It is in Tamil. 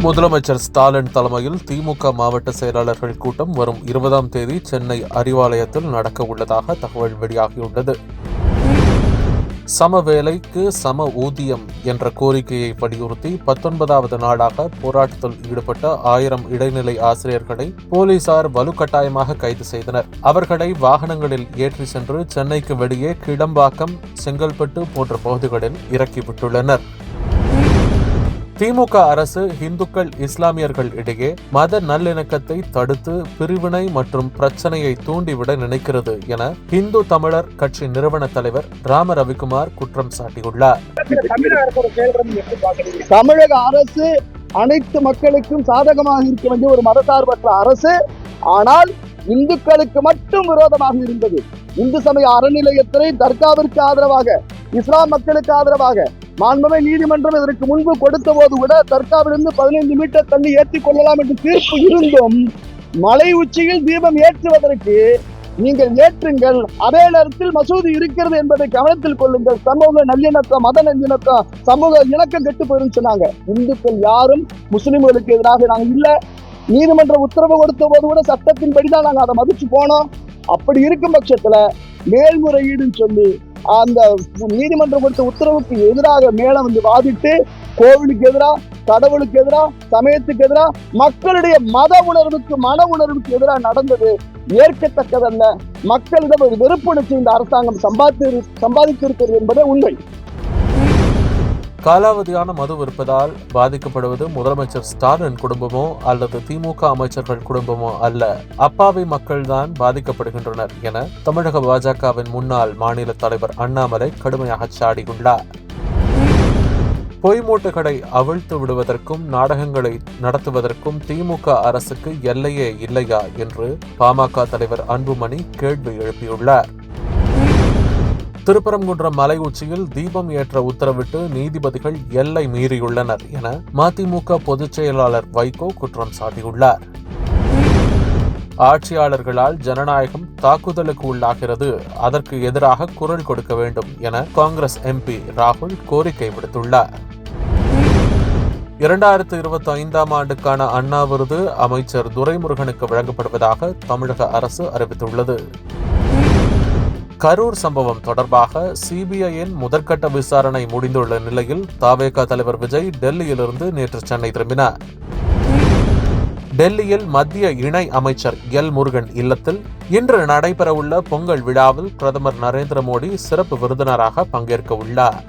முதலமைச்சர் ஸ்டாலின் தலைமையில் திமுக மாவட்ட செயலாளர்கள் கூட்டம் வரும் 20ஆம் தேதி சென்னை அறிவாலயத்தில் நடக்க உள்ளதாக தகவல் வெளியாகியுள்ளது. சம வேலைக்கு சம ஊதியம் என்ற கோரிக்கையை வலியுறுத்தி 19வது நாளாக போராட்டத்தில் ஈடுபட்ட 1000 இடைநிலை ஆசிரியர்களை போலீசார் வலுக்கட்டாயமாக கைது செய்தனர். அவர்களை வாகனங்களில் ஏற்றி சென்று சென்னைக்கு வெளியே கிடம்பாக்கம், செங்கல்பட்டு போன்ற பகுதிகளில் இறக்கிவிட்டுள்ளனர். திமுக அரசு இந்துக்கள், இஸ்லாமியர்கள் இடையே மத நல்லிணக்கத்தை தடுத்து பிரிவினை மற்றும் பிரச்சனையை தூண்டிவிட நினைக்கிறது என இந்து தமிழர் கட்சி நிறுவன தலைவர் ராம ரவிக்குமார் குற்றம் சாட்டியுள்ளார். தமிழக அரசு அனைத்து மக்களுக்கும் சாதகமாக இருக்க வேண்டிய ஒரு மதசார்பற்ற அரசு, ஆனால் இந்துக்களுக்கு மட்டும் விரோதமாக இருந்தது. இந்து சமய அறநிலையத்துறை தர்காவிற்கு ஆதரவாக, இஸ்லாம் மக்களுக்கு ஆதரவாக மாண்புமிகு நீதிமன்றம் இதற்கு முன்பு கொடுத்த போது கூட தர்காவிலிருந்து 15 மீட்டர் தள்ளி ஏற்றிக் கொள்ளலாம் என்று தீர்ப்பு இருந்தும் மலை உச்சியில் தீபம் ஏற்றுவதற்கு நீங்கள் ஏற்றுங்கள், அதே நேரத்தில் மசூதி இருக்கிறது என்பதை கவனத்தில் கொள்ளுங்கள். சமூக நல்லிணக்கம், மத நல்லிணக்கம், சமூக இணக்கம் கெட்டு போயிருந்து சொன்னாங்க. இந்துக்கள் யாரும் முஸ்லிம்களுக்கு எதிராக நாங்கள் இல்ல. நீதிமன்ற உத்தரவு கொடுத்த போது கூட சட்டத்தின்படிதான் நாங்கள் அதை மதிச்சு போனோம். அப்படி இருக்கும் பட்சத்துல மேல்முறையீடுன்னு சொல்லி அந்த நீதிமன்றம் கொடுத்த உத்தரவுக்கு எதிராக மேல வந்து வாதிட்டு கோவிலுக்கு எதிராக, கடவுளுக்கு எதிராக, சமயத்துக்கு எதிராக, மக்களுடைய மத உணர்வுக்கு, மன உணர்வுக்கு எதிராக நடந்தது ஏற்கத்தக்கதல்ல. மக்களிடம் ஒரு வெறுப்புணர்ச்சி இந்த அரசாங்கம் சம்பாதித்திருக்கிறது என்பதே உண்மை. காலாவதியான மது விற்பதால் பாதிக்கப்படுவது முதலமைச்சர் ஸ்டாலின் குடும்பமோ அல்லது திமுக அமைச்சர்கள் குடும்பமோ அல்ல, அப்பாவி மக்கள்தான் பாதிக்கப்படுகின்றனர் என தமிழக பாஜகவின் முன்னாள் மாநில தலைவர் அண்ணாமலை கடுமையாக சாடியுள்ளார். பொய் மூட்டைகளை அவிழ்த்து விடுவதற்கும் நாடகங்களை நடத்துவதற்கும் திமுக அரசுக்கு எல்லையே இல்லையா என்று பாமக தலைவர் அன்புமணி கேள்வி எழுப்பியுள்ளார். திருப்பரங்குன்றம் மலை உச்சியில் தீபம் ஏற்ற உத்தரவிட்டு நீதிபதிகள் எல்லை மீறியுள்ளனர் என மதிமுக பொதுச் செயலாளர் வைகோ குற்றம் சாட்டியுள்ளார். ஆட்சியாளர்களால் ஜனநாயகம் தாக்குதலுக்கு உள்ளாகிறது, அதற்கு எதிராக குரல் கொடுக்க வேண்டும் என காங்கிரஸ் எம்பி ராகுல் கோரிக்கை விடுத்துள்ளார். 2025ஆம் ஆண்டுக்கான அண்ணா விருது அமைச்சர் துரைமுருகனுக்கு வழங்கப்படுவதாக தமிழக அரசு அறிவித்துள்ளது. கரூர் சம்பவம் தொடர்பாக சிபிஐயின் முதற்கட்ட விசாரணை முடிந்துள்ள நிலையில் தவேக தலைவர் விஜய் டெல்லியிலிருந்து நேற்று சென்னை திரும்பினார். டெல்லியில் மத்திய இணை அமைச்சர் எல் முருகன் இல்லத்தில் இன்று நடைபெறவுள்ள பொங்கல் விழாவில் பிரதமர் நரேந்திர மோடி சிறப்பு விருந்தினராக பங்கேற்க உள்ளார்.